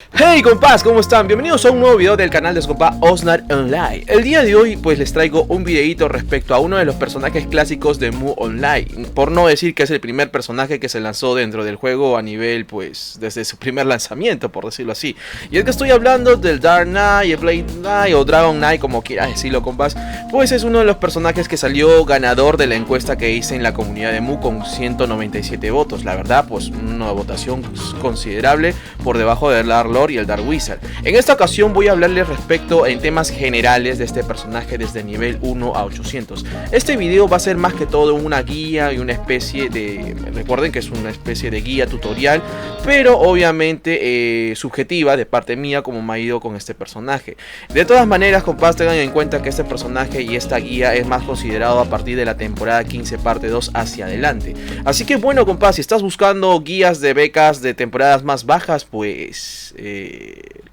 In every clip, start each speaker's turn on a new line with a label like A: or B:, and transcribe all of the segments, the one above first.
A: Hey compás, ¿cómo están? Bienvenidos a un nuevo video del canal de su compa Oxnard Online. El día de hoy pues les traigo un videito respecto a uno de los personajes clásicos de Mu Online. Por no decir que es el primer personaje que se lanzó dentro del juego a nivel pues desde su primer lanzamiento, por decirlo así. Y es que estoy hablando del Dark Knight, el Blade Knight o Dragon Knight, como quieras decirlo compás. Pues es uno de los personajes que salió ganador de la encuesta que hice en la comunidad de Mu con 197 votos. La verdad pues una votación considerable por debajo del Dark Lord y el Dark Wizard. En esta ocasión voy a hablarles respecto en temas generales de este personaje desde nivel 1 a 800. Este video va a ser más que todo una guía y una especie de... Recuerden que es una especie de guía tutorial, pero obviamente subjetiva de parte mía como me ha ido con este personaje. De todas maneras, compas, tengan en cuenta que este personaje y esta guía es más considerado a partir de la temporada 15 parte 2 hacia adelante. Así que bueno, compas, si estás buscando guías de becas de temporadas más bajas, pues...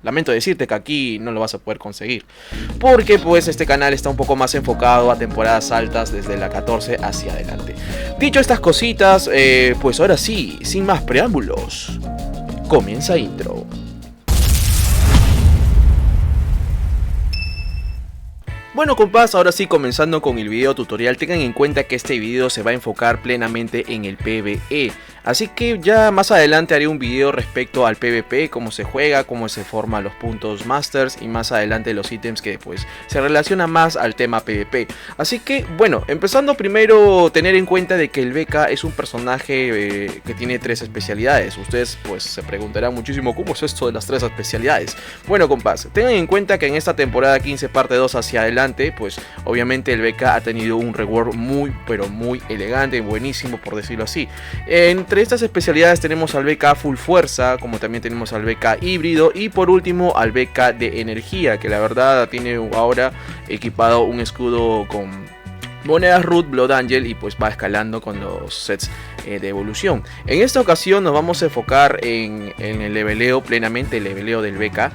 A: lamento decirte que aquí no lo vas a poder conseguir, porque pues este canal está un poco más enfocado a temporadas altas desde la 14 hacia adelante. Dicho estas cositas, pues ahora sí, sin más preámbulos, comienza intro. Bueno compás, ahora sí comenzando con el video tutorial, tengan en cuenta que este video se va a enfocar plenamente en el PvE. Así que ya más adelante haré un video respecto al PvP, cómo se juega, cómo se forman los puntos masters y más adelante los ítems que pues se relacionan más al tema PvP. Así que bueno, empezando primero tener en cuenta de que el BK es un personaje que tiene 3 especialidades. Ustedes pues se preguntarán muchísimo cómo es esto de las 3 especialidades. Bueno compás, tengan en cuenta que en esta temporada 15 parte 2 hacia adelante pues obviamente el BK ha tenido un reward muy pero muy elegante, buenísimo por decirlo así. Entre estas especialidades tenemos al BK full fuerza, como también tenemos al BK híbrido y por último al BK de energía, que la verdad tiene ahora equipado un escudo con monedas Root, Blood Angel y pues va escalando con los sets de evolución. En esta ocasión nos vamos a enfocar en el leveleo, plenamente el leveleo del BK.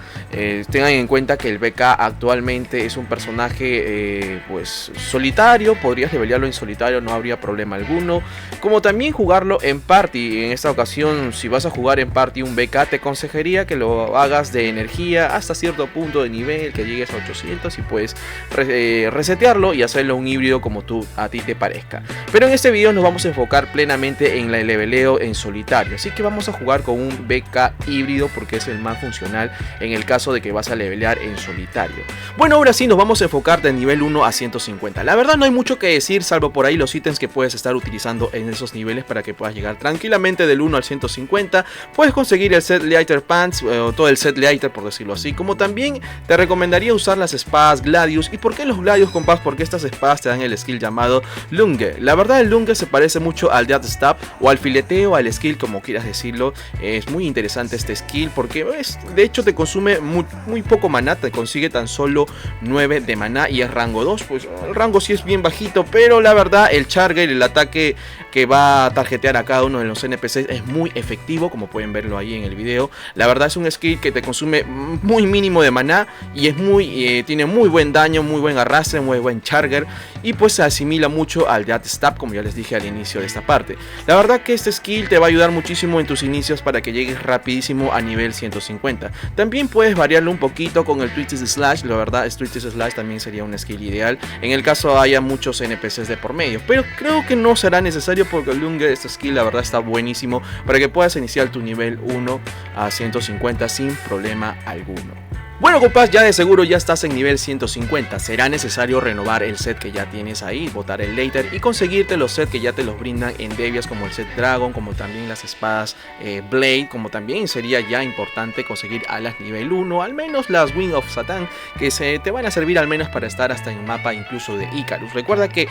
A: Tengan en cuenta que el BK actualmente es un personaje pues solitario, podrías levelearlo en solitario, no habría problema alguno, como también jugarlo en party. En esta ocasión si vas a jugar en party un BK te aconsejaría que lo hagas de energía hasta cierto punto de nivel, que llegues a 800 y puedes resetearlo y hacerlo un híbrido como a ti te parezca. Pero en este video nos vamos a enfocar plenamente en el leveleo en solitario, así que vamos a jugar con un BK híbrido porque es el más funcional en el caso de que vas a levelear en solitario. Bueno, ahora sí nos vamos a enfocar de nivel 1 a 150. La verdad no hay mucho que decir salvo por ahí los ítems que puedes estar utilizando en esos niveles para que puedas llegar tranquilamente del 1 al 150. Puedes conseguir el set Leiter Pants o todo el set Leiter por decirlo así, como también te recomendaría usar las espadas Gladius. ¿Y por qué los Gladius, compás? Porque estas espadas te dan el skill llamado Lunge. La verdad el Lunge se parece mucho al Death Stab o al fileteo, al skill, como quieras decirlo. Es muy interesante este skill porque de hecho te consume muy poco maná, te consigue tan solo 9 de maná y es rango 2, pues el rango sí es bien bajito, pero la verdad el Charger, el ataque que va a tarjetear a cada uno de los NPCs es muy efectivo, como pueden verlo ahí en el video. La verdad es un skill que te consume muy mínimo de maná y es tiene muy buen daño, muy buen arrastre, muy buen Charger y pues se asimila mucho al Death Stab, como ya les dije al inicio de esta parte. La verdad que este skill te va a ayudar muchísimo en tus inicios para que llegues rapidísimo a nivel 150. También puedes variarlo un poquito con el Twisted Slash. La verdad es Twisted Slash también sería un skill ideal en el caso haya muchos NPCs de por medio, pero creo que no será necesario porque el Lunge, este skill la verdad está buenísimo para que puedas iniciar tu nivel 1 a 150 sin problema alguno. Bueno compás, ya de seguro ya estás en nivel 150, será necesario renovar el set que ya tienes ahí, botar el Leiter y conseguirte los sets que ya te los brindan en Devias, como el set Dragon, como también las espadas Blade, como también sería ya importante conseguir alas nivel 1, al menos las Wing of Satan, que te van a servir al menos para estar hasta en mapa incluso de Icarus. Recuerda que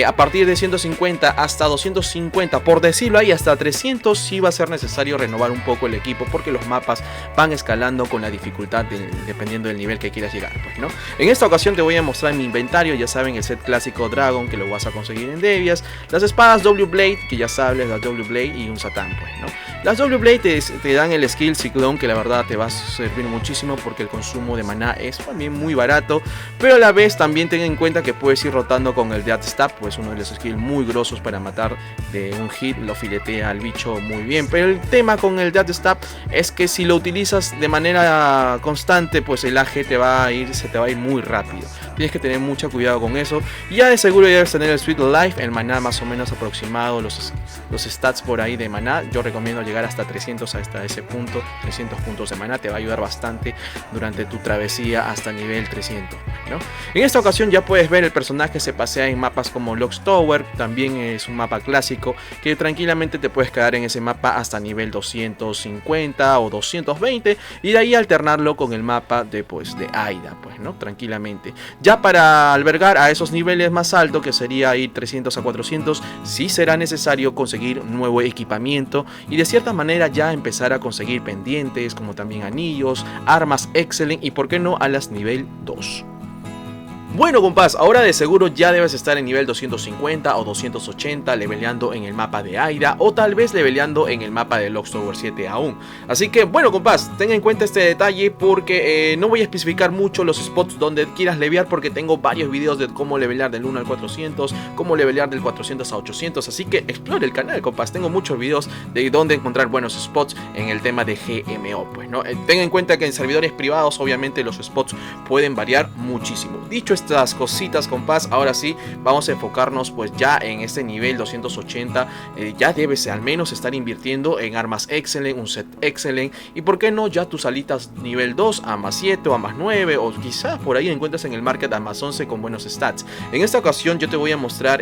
A: a partir de 150 hasta 250, por decirlo ahí, hasta 300 sí va a ser necesario renovar un poco el equipo porque los mapas van escalando con la dificultad de dependiendo del nivel que quieras llegar, pues, ¿no? En esta ocasión te voy a mostrar mi inventario. Ya saben, el set clásico Dragon, que lo vas a conseguir en Devias, las espadas W-Blade, que ya sabes, la W-Blade, y un Satán, pues, ¿no? Las W-Blade te dan el skill Ciclón, que la verdad te va a servir muchísimo porque el consumo de maná es también muy barato, pero a la vez también ten en cuenta que puedes ir rotando con el Death Stab, pues uno de los skills muy grosos para matar de un hit, lo filetea al bicho muy bien. Pero el tema con el Death Stab es que si lo utilizas de manera constante, pues el AG se te va a ir muy rápido. Tienes que tener mucho cuidado con eso. Y ya de seguro ya debes tener el Sweet Life, el maná más o menos aproximado, los stats por ahí de maná. Yo recomiendo llegar hasta 300, hasta ese punto, 300 puntos de maná. Te va a ayudar bastante durante tu travesía hasta nivel 300, ¿no? En esta ocasión ya puedes ver el personaje se pasea en mapas como Locks Tower. También es un mapa clásico que tranquilamente te puedes quedar en ese mapa hasta nivel 250 o 220 y de ahí alternarlo con el mapa de Aida, pues, ¿no? Tranquilamente. Ya para albergar a esos niveles más altos, que sería ir 300 a 400, sí será necesario conseguir nuevo equipamiento y de cierta manera ya empezar a conseguir pendientes, como también anillos, armas excelente y por qué no a las nivel 2. Bueno, compás, ahora de seguro ya debes estar en nivel 250 o 280 leveleando en el mapa de Aida, o tal vez leveleando en el mapa de Locks Tower 7 aún. Así que bueno, compás, ten en cuenta este detalle porque no voy a especificar mucho los spots donde quieras levear, porque tengo varios videos de cómo levelear del 1 al 400, cómo levelear del 400 a 800, así que explore el canal, compás. Tengo muchos videos de dónde encontrar buenos spots en el tema de GMO, pues, ¿no? Ten en cuenta que en servidores privados obviamente los spots pueden variar muchísimo. Dicho estas cositas, compás, ahora sí vamos a enfocarnos pues ya en este nivel 280. Ya debes al menos estar invirtiendo en armas excelente, un set excelente, y por qué no ya tus alitas nivel 2 a más 7 o a más 9, o quizás por ahí encuentres en el market a más 11 con buenos stats. En esta ocasión yo te voy a mostrar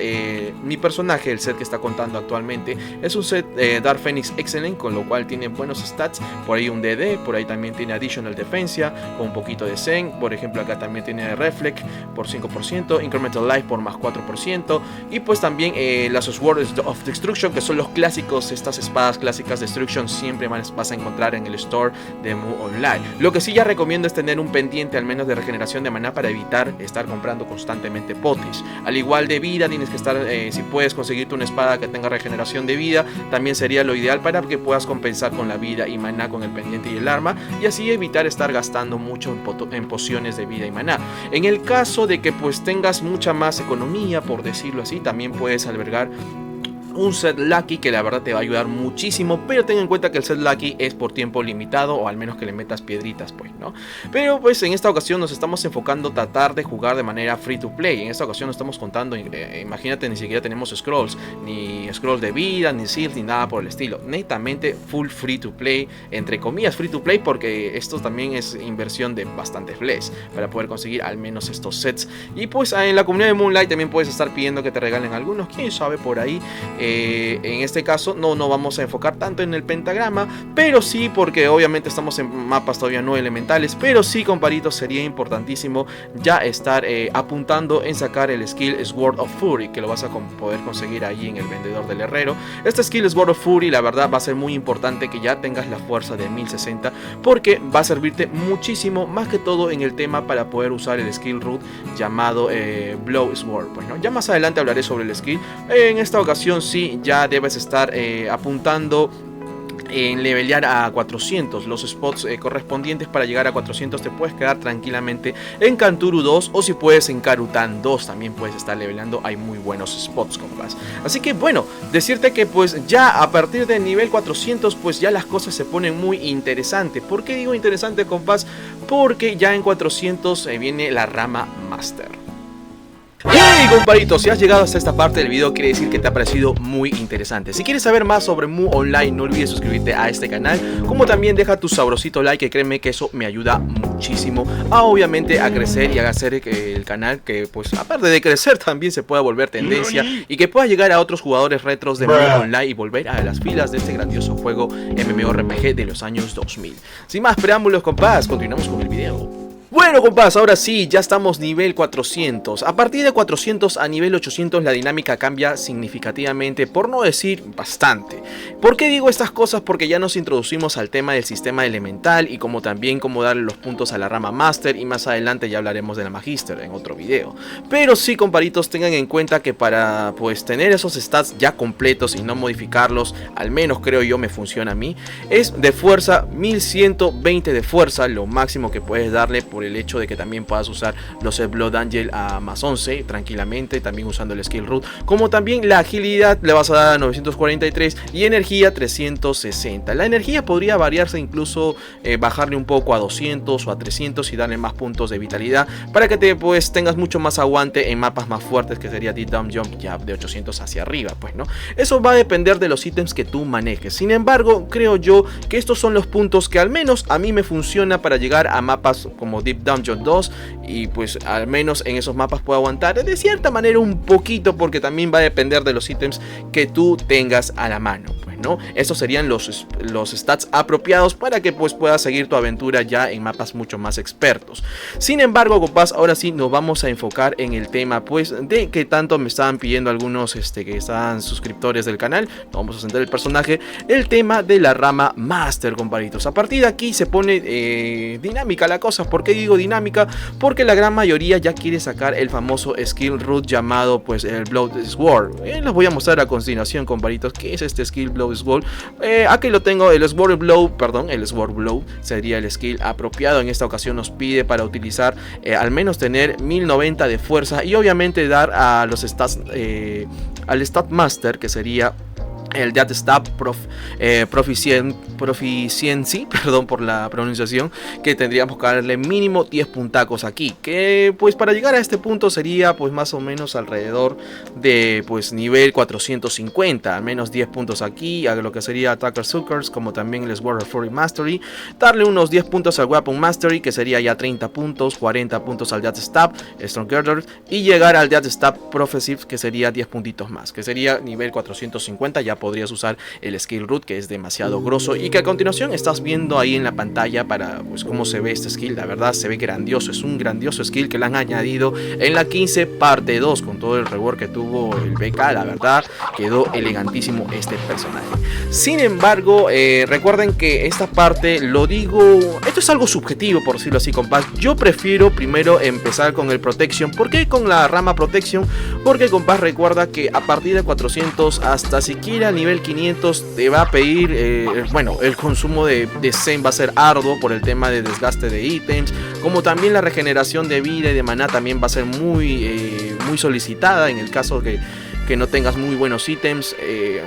A: mi personaje, el set que está contando actualmente es un set Dark Phoenix Excellent, con lo cual tiene buenos stats, por ahí un DD, por ahí también tiene Additional Defensa con un poquito de Zen, por ejemplo acá también tiene Reflect por 5%, Incremental Life por más 4%, y pues también las Swords of Destruction, que son los clásicos, estas espadas clásicas Destruction siempre vas a encontrar en el store de Mu Online. Lo que sí ya recomiendo es tener un pendiente al menos de regeneración de maná para evitar estar comprando constantemente potes. Al igual de vida, tienes que estar, si puedes conseguirte una espada que tenga regeneración de vida, también sería lo ideal para que puedas compensar con la vida y maná con el pendiente y el arma, y así evitar estar gastando mucho en pociones de vida y maná. En el caso de que pues tengas mucha más economía, por decirlo así, también puedes albergar un set Lucky, que la verdad te va a ayudar muchísimo, pero ten en cuenta que el set Lucky es por tiempo limitado, o al menos que le metas piedritas, pues, ¿no? Pero pues en esta ocasión nos estamos enfocando a tratar de jugar de manera free to play. En esta ocasión no estamos contando, imagínate, ni siquiera tenemos scrolls, ni scrolls de vida, ni seals, ni nada por el estilo. Netamente full free to play, entre comillas free to play, porque esto también es inversión de bastantes flees para poder conseguir al menos estos sets. Y pues en la comunidad de Moonlight también puedes estar pidiendo que te regalen algunos, quién sabe por ahí. En este caso no vamos a enfocar tanto en el pentagrama, pero sí, porque obviamente estamos en mapas todavía no elementales, pero sí, comparitos, sería importantísimo ya estar apuntando en sacar el skill Sword of Fury, que lo vas a poder conseguir ahí en el vendedor del herrero. Este skill Sword of Fury, la verdad, va a ser muy importante que ya tengas la fuerza de 1060, porque va a servirte muchísimo, más que todo en el tema para poder usar el skill root llamado Blow Sword, pues, ¿no? Ya más adelante hablaré sobre el skill. En esta ocasión sí, ya debes estar apuntando en levelear a 400. Los spots correspondientes para llegar a 400 te puedes quedar tranquilamente en Kanturu 2, o si puedes en Karutan 2 también puedes estar leveleando. Hay muy buenos spots, compas. Así que bueno, decirte que pues ya a partir del nivel 400 pues ya las cosas se ponen muy interesantes. ¿Por qué digo interesante, compas? Porque ya en 400 viene la rama Master. ¡Hey, comparitos! Si has llegado hasta esta parte del video, quiere decir que te ha parecido muy interesante. Si quieres saber más sobre Mu Online, no olvides suscribirte a este canal, como también deja tu sabrosito like, que créeme que eso me ayuda muchísimo a, obviamente, a crecer y a hacer que el canal, que pues aparte de crecer, también se pueda volver tendencia y que pueda llegar a otros jugadores retros de Mu Online y volver a las filas de este grandioso juego MMORPG de los años 2000. Sin más preámbulos, compás, continuamos con el video. Bueno, compás, ahora sí, ya estamos nivel 400. A partir de 400 a nivel 800 la dinámica cambia significativamente, por no decir bastante. ¿Por qué digo estas cosas? Porque ya nos introducimos al tema del sistema elemental y como también cómo darle los puntos a la rama Master, y más adelante ya hablaremos de la Magister en otro video. Pero sí, comparitos, tengan en cuenta que para pues tener esos stats ya completos y no modificarlos, al menos creo yo me funciona a mí, es de fuerza 1120 de fuerza, lo máximo que puedes darle, por el hecho de que también puedas usar los Blood Angel a más 11 tranquilamente, también usando el Skill Root, como también la agilidad le vas a dar a 943 y energía 360. La energía podría variarse, incluso bajarle un poco a 200 o a 300 y darle más puntos de vitalidad para que te pues tengas mucho más aguante en mapas más fuertes, que sería Deep Down Jump ya de 800 hacia arriba, pues no. Eso va a depender de los ítems que tú manejes. Sin embargo, creo yo que estos son los puntos que al menos a mí me funciona para llegar a mapas como Deep Dungeon 2, y pues al menos en esos mapas puedo aguantar de cierta manera un poquito, porque también va a depender de los ítems que tú tengas a la mano, pues no. Estos serían los stats apropiados para que pues puedas seguir tu aventura ya en mapas mucho más expertos. Sin embargo, compás, ahora sí nos vamos a enfocar en el tema pues de que tanto me estaban pidiendo algunos que estaban suscriptores del canal. Vamos a sentar el personaje, el tema de la rama Master, comparitos. A partir de aquí se pone dinámica la cosa. ¿Por qué digo dinámica? Porque la gran mayoría ya quiere sacar el famoso skill root llamado pues el Blood Sword. Les voy a mostrar a continuación, comparitos, qué es este skill Blood Sword. Aquí lo tengo, el Sword Blow, perdón, el Sword Blow sería el skill apropiado. En esta ocasión nos pide para utilizar al menos tener 1090 de fuerza y obviamente dar a los stats, al Stat Master, que sería el Death Stab Proficiency, perdón por la pronunciación, que tendríamos que darle mínimo 10 puntacos aquí, que pues para llegar a este punto sería pues más o menos alrededor de pues nivel 450, al menos 10 puntos aquí, a lo que sería Attacker Suckers, como también el Sword of Fury Mastery, darle unos 10 puntos al Weapon Mastery, que sería ya 30 puntos, 40 puntos al Death Stab, Strong Girder, y llegar al Death Stab Prophecy, que sería 10 puntitos más, que sería nivel 450, ya podrías usar el skill root, que es demasiado grosso y que a continuación estás viendo ahí en la pantalla para pues cómo se ve este skill. La verdad se ve grandioso, es un grandioso skill que le han añadido en la 15 parte 2 con todo el rework que tuvo el BK. La verdad quedó elegantísimo este personaje. Sin embargo, recuerden que esta parte, lo digo, esto es algo subjetivo por decirlo así, compás. Yo prefiero primero empezar con el Protection. ¿Por qué con la rama Protection? Porque, compás, recuerda que a partir de 400 hasta siquiera nivel 500 te va a pedir, bueno, el consumo de Zen va a ser arduo por el tema de desgaste de ítems, como también la regeneración de vida y de maná también va a ser muy solicitada en el caso que no tengas muy buenos ítems,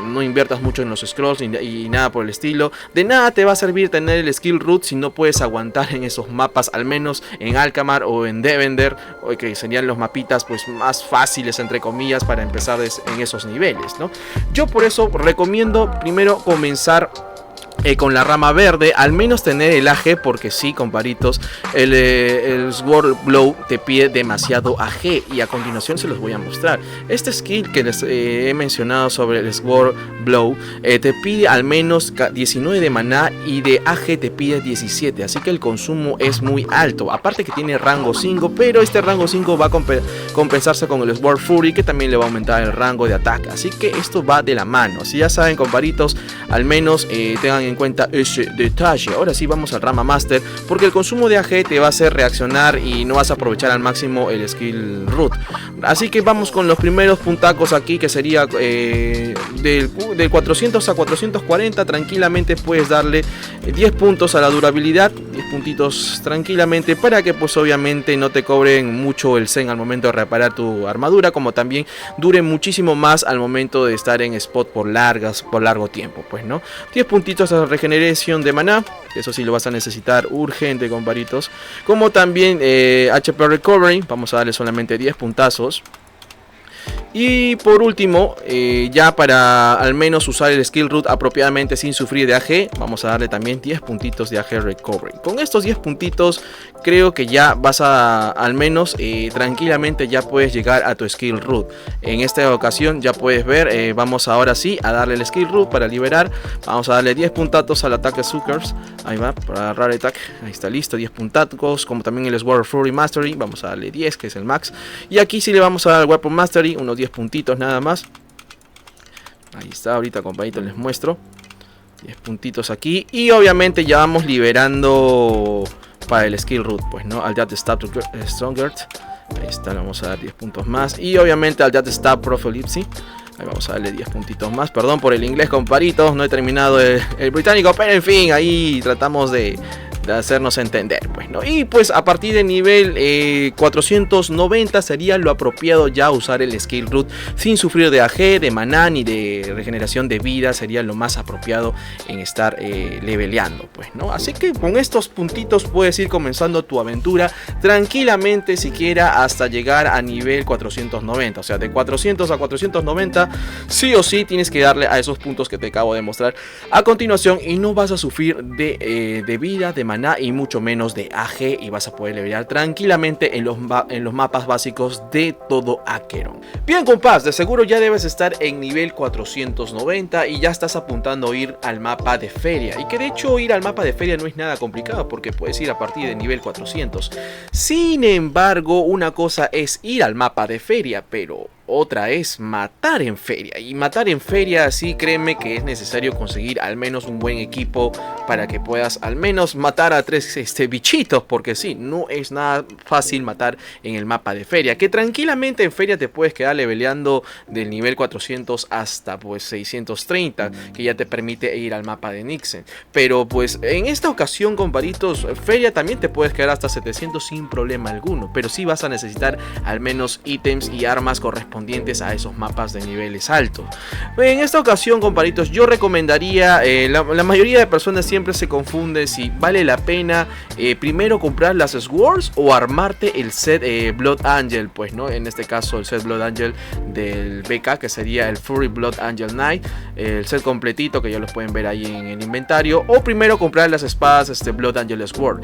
A: no inviertas mucho en los scrolls y nada por el estilo. De nada te va a servir tener el skill root si no puedes aguantar en esos mapas, al menos en Alkmaar o en Devender, que serían los mapitas pues más fáciles entre comillas para empezar en esos niveles, ¿no? Yo por eso recomiendo primero comenzar con la rama verde, al menos tener el AG, porque sí, comparitos, el Sword Blow te pide demasiado AG y a continuación se los voy a mostrar. Este skill que les he mencionado sobre el Sword Blow te pide al menos 19 de maná y de AG te pide 17, así que el consumo es muy alto, aparte que tiene rango 5, pero este rango 5 va a compensarse con el Sword Fury, que también le va a aumentar el rango de ataque, así que esto va de la mano. Así ya saben, comparitos, al menos tengan en cuenta ese detalle. Ahora sí vamos al rama Master, porque el consumo de AG te va a hacer reaccionar y no vas a aprovechar al máximo el skill root. Así que vamos con los primeros puntacos aquí, que sería del 400 a 440. Tranquilamente puedes darle 10 puntos a la durabilidad, 10 puntitos tranquilamente, para que pues obviamente no te cobren mucho el Zen al momento de reparar tu armadura, como también dure muchísimo más al momento de estar en spot por largo tiempo, pues no. 10 puntitos a regeneración de maná, eso sí lo vas a necesitar urgente, comparitos, como también HP Recovery, vamos a darle solamente 10 puntazos. Y por último, ya para al menos usar el skill root apropiadamente sin sufrir de AG, vamos a darle también 10 puntitos de AG Recovery. Con estos 10 puntitos creo que ya vas a, al menos tranquilamente ya puedes llegar a tu skill root. En esta ocasión ya puedes ver, vamos ahora sí a darle el skill root para liberar. Vamos a darle 10 puntazos al ataque Suckers. Ahí va, para Rare Attack. Ahí está listo, 10 puntazos, como también el Sword Fury Mastery. Vamos a darle 10, que es el max. Y aquí sí le vamos a dar el Weapon Mastery, unos 10 puntitos nada más. Ahí está, ahorita compañito les muestro. 10 puntitos aquí. Y obviamente ya vamos liberando para el skill root, pues, ¿no? Al Death Stab Stronger. Ahí está, le vamos a dar 10 puntos más. Y obviamente al Death Stab Prophylaxis. Ahí vamos a darle 10 puntitos más. Perdón por el inglés, comparitos. No he terminado el británico, pero en fin, ahí tratamos de hacernos entender, pues, ¿no? Y pues a partir de nivel 490 sería lo apropiado ya usar el skill root sin sufrir de AG, de maná ni de regeneración de vida. Sería lo más apropiado en estar leveleando, pues, ¿no? Así que con estos puntitos puedes ir comenzando tu aventura tranquilamente, siquiera hasta llegar a nivel 490. O sea, de 400 a 490 sí o sí tienes que darle a esos puntos que te acabo de mostrar a continuación, y no vas a sufrir de vida, de maná y mucho menos de AG, y vas a poder levelear tranquilamente en los mapas básicos de todo Acheron. Bien, compás, de seguro ya debes estar en nivel 490 y ya estás apuntando a ir al mapa de feria, y que de hecho ir al mapa de feria no es nada complicado porque puedes ir a partir de nivel 400. Sin embargo, una cosa es ir al mapa de feria, pero otra es matar en feria. Y matar en feria, sí, créeme que es necesario conseguir al menos un buen equipo para que puedas al menos matar a 3 bichitos, porque sí, no es nada fácil matar en el mapa de feria, que tranquilamente en feria te puedes quedar leveleando del nivel 400 hasta pues 630, que ya te permite ir al mapa de Nixen. Pero pues en esta ocasión, comparitos, feria también te puedes quedar hasta 700 sin problema alguno, pero sí vas a necesitar al menos ítems y armas correspondientes a esos mapas de niveles altos. En esta ocasión, comparitos, yo recomendaría, la mayoría de personas siempre se confunde si vale la pena primero comprar las Swords o armarte el set Blood Angel, pues, ¿no? En este caso el set Blood Angel del BK, que sería el Fury Blood Angel Knight, el set completito que ya lo pueden ver ahí en el inventario, o primero comprar las espadas Blood Angel Sword.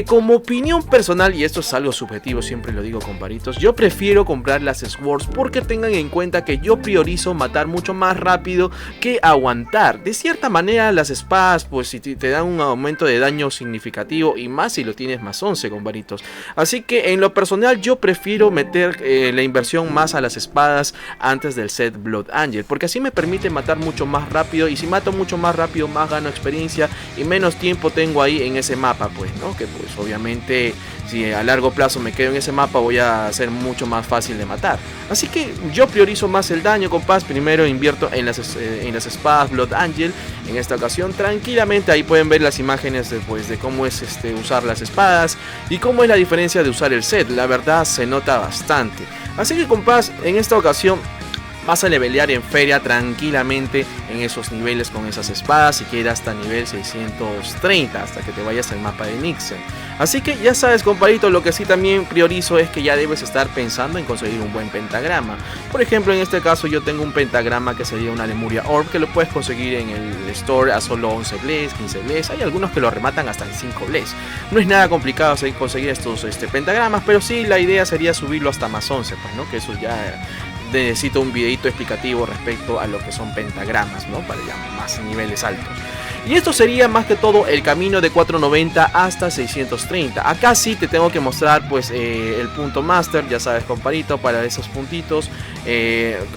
A: Como opinión personal, y esto es algo subjetivo, siempre lo digo, comparitos, yo prefiero comprar las Swords porque tengan en cuenta que yo priorizo matar mucho más rápido que aguantar. De cierta manera, las espadas pues si te dan un aumento de daño significativo, y más si lo tienes más 11, comparitos. Así que en lo personal yo prefiero meter la inversión más a las espadas antes del set Blood Angel, porque así me permite matar mucho más rápido, y si mato mucho más rápido más gano experiencia y menos tiempo tengo ahí en ese mapa, pues, ¿no? Que pues obviamente si a largo plazo me quedo en ese mapa voy a ser mucho más fácil de matar. Así que yo priorizo más el daño, compás. Primero invierto en las espadas Blood Angel. En esta ocasión tranquilamente ahí pueden ver las imágenes de cómo es usar las espadas y cómo es la diferencia de usar el set. La verdad se nota bastante. Así que, compás, en esta ocasión vas a levelear en feria tranquilamente en esos niveles con esas espadas, y queda hasta nivel 630 hasta que te vayas al mapa de Nixen. Así que ya sabes, compadrito, lo que sí también priorizo es que ya debes estar pensando en conseguir un buen pentagrama. Por ejemplo, en este caso yo tengo un pentagrama que sería una Lemuria Orb, que lo puedes conseguir en el store a solo 11 bless, 15 bless. Hay algunos que lo rematan hasta en 5 bless. No es nada complicado conseguir estos pentagramas, pero sí la idea sería subirlo hasta más 11, pues, ¿no? Que eso ya necesito un videito explicativo respecto a lo que son pentagramas, ¿no? Para ya más niveles altos. Y esto sería más que todo el camino de 490 hasta 630. Acá sí te tengo que mostrar pues el punto master, ya sabes, comparito, para esos puntitos.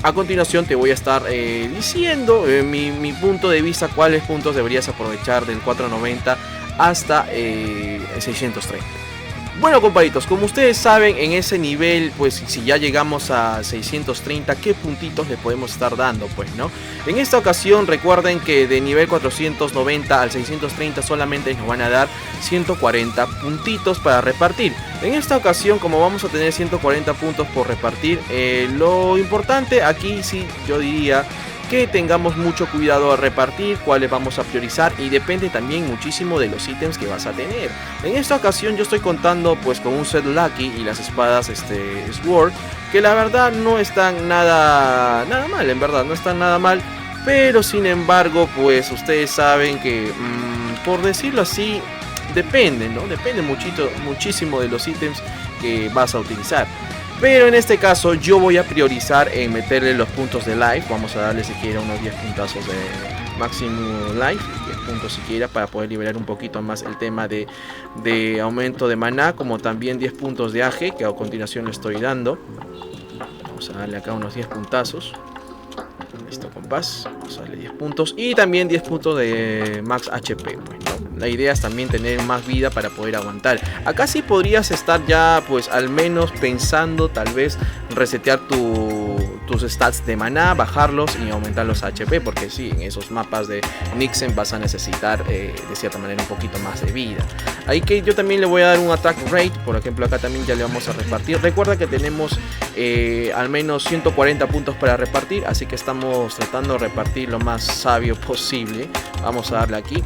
A: A continuación te voy a estar diciendo mi punto de vista, cuáles puntos deberías aprovechar del 490 hasta 630. Bueno, comparitos, como ustedes saben, en ese nivel, pues si ya llegamos a 630, ¿qué puntitos le podemos estar dando? Pues, ¿no? En esta ocasión, recuerden que de nivel 490 al 630 solamente nos van a dar 140 puntitos para repartir. En esta ocasión, como vamos a tener 140 puntos por repartir, lo importante aquí sí yo diría que tengamos mucho cuidado al repartir cuáles vamos a priorizar, y depende también muchísimo de los ítems que vas a tener. En esta ocasión yo estoy contando pues con un set Lucky y las espadas Sword, que la verdad no están nada mal, en verdad no están nada mal, pero sin embargo pues ustedes saben que por decirlo así, depende, ¿no? Depende muchísimo de los ítems que vas a utilizar. Pero en este caso yo voy a priorizar en meterle los puntos de life. Vamos a darle siquiera unos 10 puntazos de máximo life, 10 puntos siquiera, para poder liberar un poquito más el tema de aumento de maná, como también 10 puntos de AG, que a continuación le estoy dando. Vamos a darle acá unos 10 puntazos. Listo, compás. Vamos a darle 10 puntos. Y también 10 puntos de max HP, pues, ¿no? La idea es también tener más vida para poder aguantar. Acá sí podrías estar ya, pues, al menos pensando tal vez resetear tus stats de maná, bajarlos y aumentar los HP, porque sí, en esos mapas de Nixen vas a necesitar de cierta manera un poquito más de vida. Ahí que yo también le voy a dar un attack rate, por ejemplo acá también ya le vamos a repartir. Recuerda que tenemos al menos 140 puntos para repartir, así que estamos tratando de repartir lo más sabio posible. Vamos a darle aquí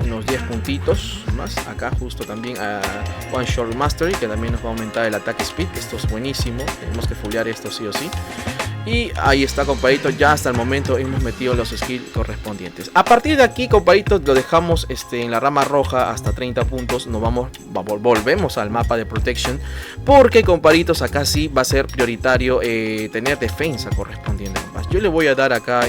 A: unos 10 puntitos más, acá justo también a One Shot Mastery, que también nos va a aumentar el Attack Speed, que esto es buenísimo, tenemos que fullear esto sí o sí. Y ahí está, compadrito, ya hasta el momento hemos metido los skills correspondientes. A partir de aquí, compadrito, lo dejamos en la rama roja hasta 30 puntos. Volvemos al mapa de Protection, porque, compadritos, acá sí va a ser prioritario tener defensa correspondiente. Yo le voy a dar acá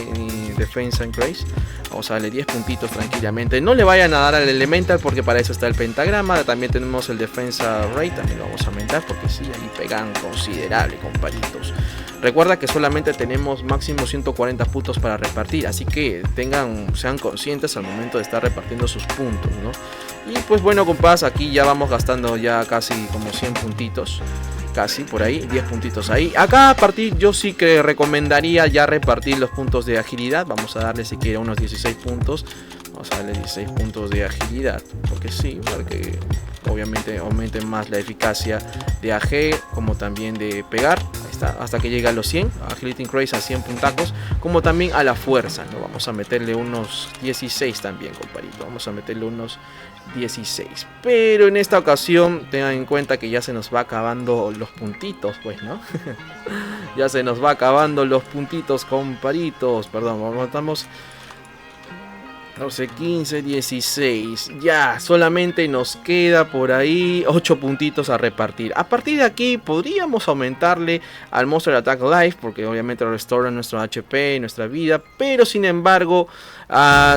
A: defensa en Grace. Vamos a darle 10 puntitos tranquilamente. No le vayan a dar al Elemental, porque para eso está el pentagrama. También tenemos el defensa rate, también lo vamos a aumentar, porque sí, ahí pegan considerable, compadritos. Recuerda que solamente tenemos máximo 140 puntos para repartir, así que sean conscientes al momento de estar repartiendo sus puntos, ¿no? Y pues bueno, compás, aquí ya vamos gastando ya casi como 100 puntitos. Casi por ahí, 10 puntitos ahí. Acá a partir yo sí que recomendaría ya repartir los puntos de agilidad. Vamos a darle siquiera unos 16 puntos. Vamos a darle 16 puntos de agilidad, porque sí, para que obviamente aumenten más la eficacia de AG, como también de pegar. Ahí está, hasta que llegue a los 100. Agility Increase a 100 puntacos, como también a la fuerza, ¿no? Vamos a meterle unos 16 también, compadrito. Vamos a meterle unos 16. Pero en esta ocasión tengan en cuenta que ya se nos va acabando los puntitos, pues, ¿no? Ya se nos va acabando los puntitos, compadritos. Perdón, estamos 12, 15, 16. Ya, solamente nos queda por ahí 8 puntitos a repartir. A partir de aquí podríamos aumentarle al Monster Attack Life, porque obviamente restaura nuestro HP y nuestra vida. Pero sin embargo,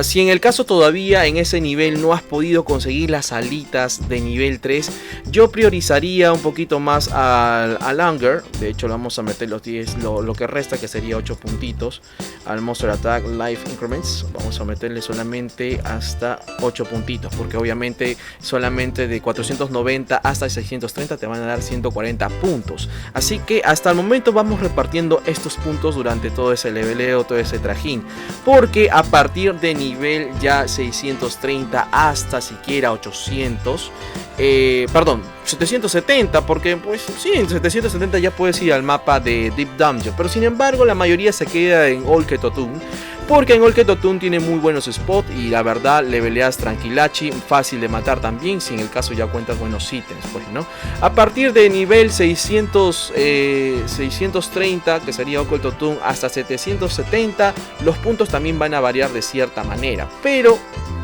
A: si en el caso todavía en ese nivel no has podido conseguir las alitas de nivel 3, yo priorizaría un poquito más al Hunger. De hecho, le vamos a meter los 10, lo que resta, que sería 8 puntitos al Monster Attack Life Increments. Vamos a meterle solamente hasta 8 puntitos, porque obviamente solamente de 490 hasta 630 te van a dar 140 puntos. Así que hasta el momento vamos repartiendo estos puntos durante todo ese leveleo, todo ese trajín, porque a partir de nivel ya 630 hasta siquiera 800, perdón, 770, porque pues sí, en 770 ya puedes ir al mapa de Deep Dungeon, pero sin embargo la mayoría se queda en Old Ketotun, porque en Old Ketotun tiene muy buenos spots y la verdad leveleas tranquilachi, fácil de matar también, si en el caso ya cuentas buenos ítems, pues, ¿no? A partir de nivel 630, que sería Old Ketotun, hasta 770, los puntos también van a variar de cierta manera, pero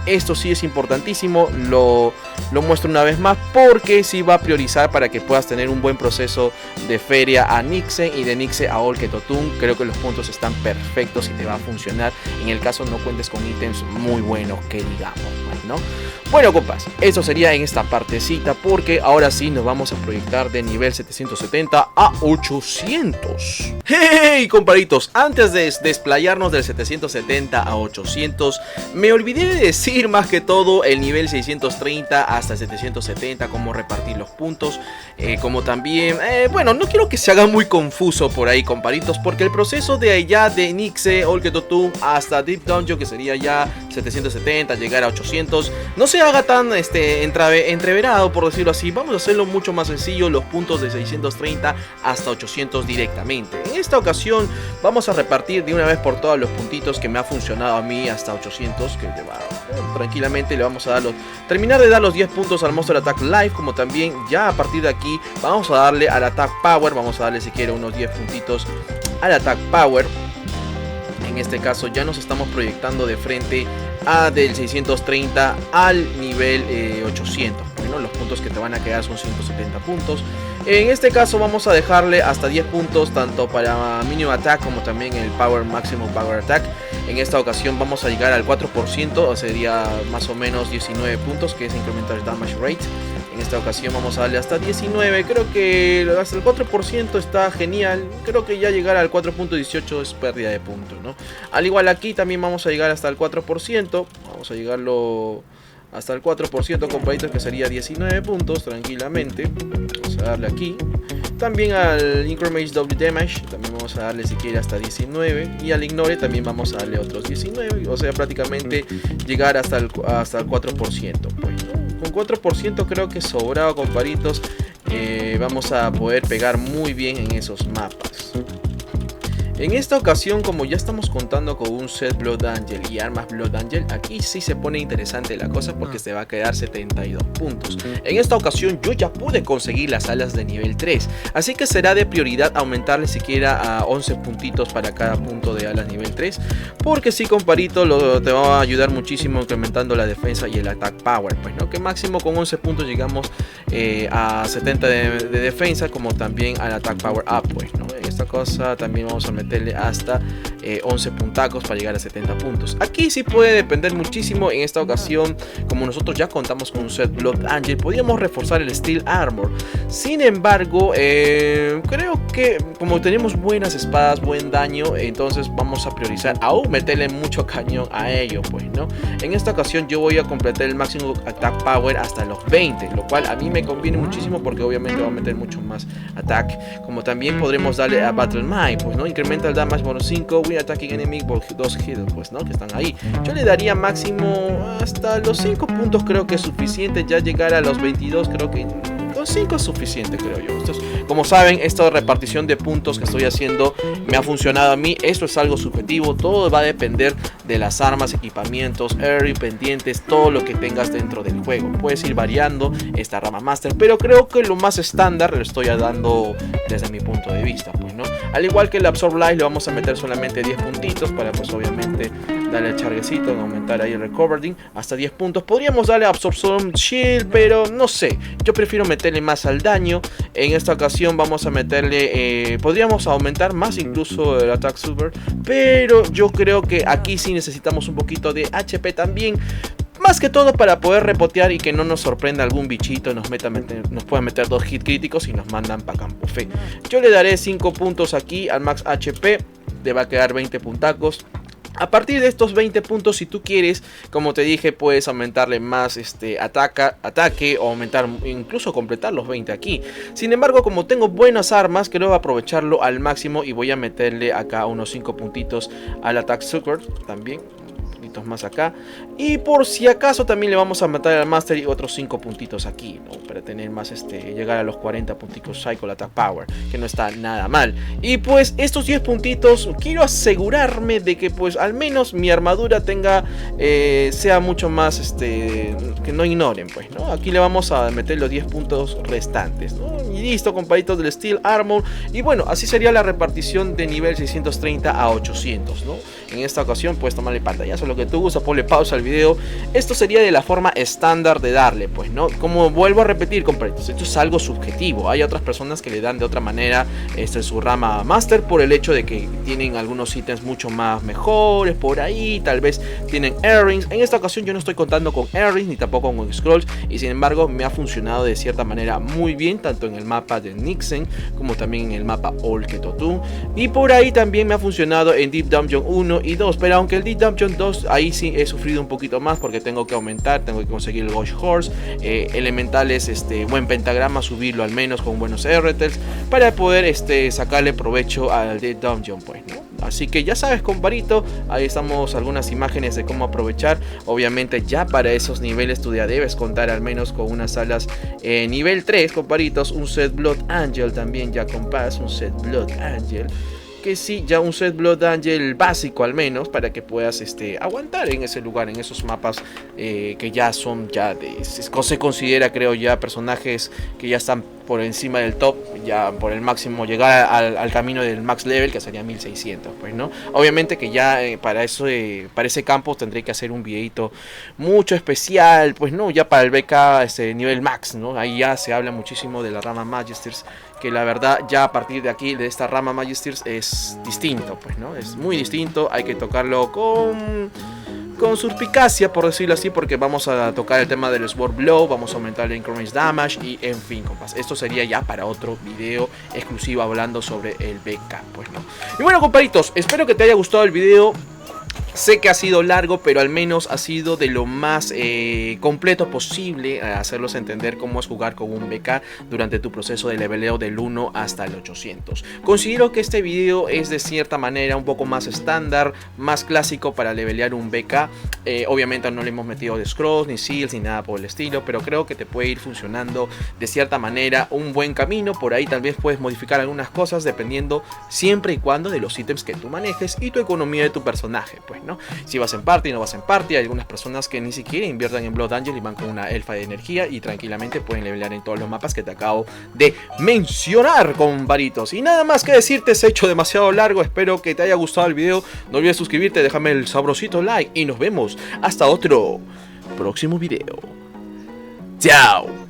A: esto sí es importantísimo, lo muestro una vez más, porque sí va a priorizar para que puedas tener un buen proceso de feria a Nixen y de Nixen a Old Ketotun. Creo que los puntos están perfectos y te va a funcionar en el caso no cuentes con ítems muy buenos, que digamos, ¿no? Bueno, compas, eso sería en esta partecita, porque ahora sí nos vamos a proyectar de nivel 770 a 800. ¡Hey, comparitos! Antes de desplayarnos del 770 a 800, me olvidé de decir más que todo el nivel 630 hasta 770, cómo repartir los puntos, como también, bueno, no quiero que se haga muy confuso por ahí, comparitos, porque el proceso de allá de Nixe, Old Ketotun hasta Deep Dungeon, que sería ya 770, llegar a 800, no se haga tan entreverado, por decirlo así. Vamos a hacerlo mucho más sencillo, los puntos de 630 hasta 800 directamente. En esta ocasión vamos a repartir de una vez por todas los puntitos que me ha funcionado a mí hasta 800, que tranquilamente le vamos a dar terminar de dar los 10 puntos al Monster Attack Life, como también ya a partir de aquí vamos a darle al Attack Power, vamos a darle siquiera unos 10 puntitos al Attack Power. En este caso ya nos estamos proyectando de frente del 630 al nivel 800. Bueno, los puntos que te van a quedar son 170 puntos. En este caso vamos a dejarle hasta 10 puntos tanto para Minimum Attack como también el Maximum Power Attack. En esta ocasión vamos a llegar al 4%, o sería más o menos 19 puntos, que es Incremental Damage Rate. En esta ocasión vamos a darle hasta 19, creo que hasta el 4% está genial. Creo que ya llegar al 4.18 es pérdida de puntos, ¿no? Al igual aquí también vamos a llegar hasta el 4%, vamos a llegarlo hasta el 4%, compadritos, que sería 19 puntos tranquilamente. Vamos a darle aquí. También al Incremate Double Damage también vamos a darle si quiere hasta 19. Y al Ignore también vamos a darle otros 19. O sea, prácticamente llegar hasta el 4%. Pues, ¿no? Con 4% creo que sobrado, compadritos. Vamos a poder pegar muy bien en esos mapas. En esta ocasión, como ya estamos contando con un set Blood Angel y armas Blood Angel, aquí sí se pone interesante la cosa porque se va a quedar 72 puntos. En esta ocasión yo ya pude conseguir las alas de nivel 3, así que será de prioridad aumentarle siquiera a 11 puntitos para cada punto de alas nivel 3, porque sí, comparito, te va a ayudar muchísimo incrementando la defensa y el attack power, pues no, que máximo con 11 puntos llegamos a 70 de defensa, como también al attack power up, pues no. En esta cosa también vamos a meterle hasta 11 puntacos para llegar a 70 puntos. Aquí sí puede depender muchísimo. En esta ocasión, como nosotros ya contamos con un set Blood Angel, podríamos reforzar el Steel Armor. Sin embargo, creo que como tenemos buenas espadas, buen daño, entonces vamos a priorizar aún meterle mucho cañón a ello, pues no. En esta ocasión yo voy a completar el máximo attack power hasta los 20, lo cual a mí me conviene muchísimo porque obviamente va a meter mucho más attack. Como también podremos darle a Battle Mind, pues no, incrementa el damage bonus 5, win attacking enemy por 2 hits, pues no, que están ahí. Yo le daría máximo hasta los 5 puntos, creo que es suficiente. Ya llegar a los 22, creo que con 5 es suficiente, creo yo. Como saben, esta repartición de puntos que estoy haciendo me ha funcionado a mí. Esto es algo subjetivo, todo va a depender de las armas, equipamientos, area, pendientes, todo lo que tengas dentro del juego. Puedes ir variando esta rama master, pero creo que lo más estándar lo estoy dando desde mi punto de vista, pues no. Al igual que el Absorb Life, le vamos a meter solamente 10 puntitos para, pues obviamente, darle el charguecito, aumentar ahí el Recovering hasta 10 puntos. Podríamos darle Absorption Shield, pero no sé, yo prefiero meterle más al daño. En esta ocasión vamos a meterle, podríamos aumentar más incluso el Attack Super, pero yo creo que aquí sí necesitamos un poquito de HP también. Más que todo para poder repotear y que no nos sorprenda algún bichito, nos pueda meter 2 hits críticos y nos mandan pa' campo fe. Yo le daré 5 puntos aquí al max HP, te va a quedar 20 puntacos. A partir de estos 20 puntos, si tú quieres, como te dije, puedes aumentarle más ataque o aumentar, incluso completar los 20 aquí. Sin embargo, como tengo buenas armas, quiero aprovecharlo al máximo y voy a meterle acá unos 5 puntitos al Attack Sucker también. Más acá, y por si acaso también le vamos a matar al Master y otros 5 puntitos aquí, ¿no? Para tener más llegar a los 40 puntitos Cycle Attack Power, que no está nada mal. Y pues estos 10 puntitos quiero asegurarme de que pues al menos mi armadura tenga sea mucho más que no ignoren, pues, ¿no? Aquí le vamos a meter los 10 puntos restantes, ¿no? Y listo, compadritos, del Steel Armor. Y bueno, así sería la repartición de nivel 630 a 800, ¿no? En esta ocasión puedes tomarle pantallazo, lo que tú gustas, ponle pausa al video. Esto sería de la forma estándar de darle, pues, ¿no? Como vuelvo a repetir, compadritos, esto es algo subjetivo. Hay otras personas que le dan de otra manera su rama Master por el hecho de que tienen algunos ítems mucho más mejores por ahí, tal vez tienen Earrings. En esta ocasión yo no estoy contando con Earrings ni tampoco con Scrolls, y sin embargo me ha funcionado de cierta manera muy bien, tanto en el mapa de Nixen como también en el mapa Olketotun, y por ahí también me ha funcionado en Deep Dungeon 1 y 2, pero aunque el Deep Dungeon 2 ahí sí he sufrido un poquito más porque tengo que aumentar, tengo que conseguir el Ghost Horse, elementales, buen pentagrama, subirlo al menos con buenos RTs para poder sacarle provecho al Deep Dungeon, pues, ¿no? Así que ya sabes, comparito, ahí estamos algunas imágenes de cómo aprovechar. Obviamente ya para esos niveles tú ya debes contar al menos con unas alas nivel 3, comparitos, un set Blood Angel también ya compás, un set Blood Angel. Que sí, ya un set Blood Angel básico al menos, para que puedas aguantar en ese lugar, en esos mapas que ya son, se considera, creo, ya personajes que ya están por encima del top, ya por el máximo, llegar al camino del max level, que sería 1600, pues, ¿no? Obviamente que ya para ese campo tendré que hacer un videito mucho especial, pues, ¿no? Ya para el BK nivel max, ¿no? Ahí ya se habla muchísimo de la rama Magisters, que la verdad ya a partir de aquí, de esta rama Magisters, es distinto, pues, ¿no? Es muy distinto, hay que tocarlo con suspicacia, por decirlo así, porque vamos a tocar el tema del Sword Blow, vamos a aumentar el Increment Damage y en fin, compas. Esto sería ya para otro video exclusivo hablando sobre el BK, pues, ¿no? Y bueno, comparitos, espero que te haya gustado el video. Sé que ha sido largo, pero al menos ha sido de lo más completo posible, hacerlos entender cómo es jugar con un BK durante tu proceso de leveleo del 1 hasta el 800. Considero que este video es de cierta manera un poco más estándar, más clásico para levelear un BK. Obviamente no le hemos metido de scrolls, ni seals, ni nada por el estilo, pero creo que te puede ir funcionando de cierta manera un buen camino. Por ahí tal vez puedes modificar algunas cosas dependiendo siempre y cuando de los ítems que tú manejes y tu economía de tu personaje, pues, ¿no? Si vas en party, no vas en party. Hay algunas personas que ni siquiera inviertan en Blood Angel y van con una elfa de energía y tranquilamente pueden levelear en todos los mapas que te acabo de mencionar, comparitos. Y nada más que decirte, se ha hecho demasiado largo. Espero que te haya gustado el video. No olvides suscribirte, déjame el sabrosito like y nos vemos hasta otro próximo video. Chao.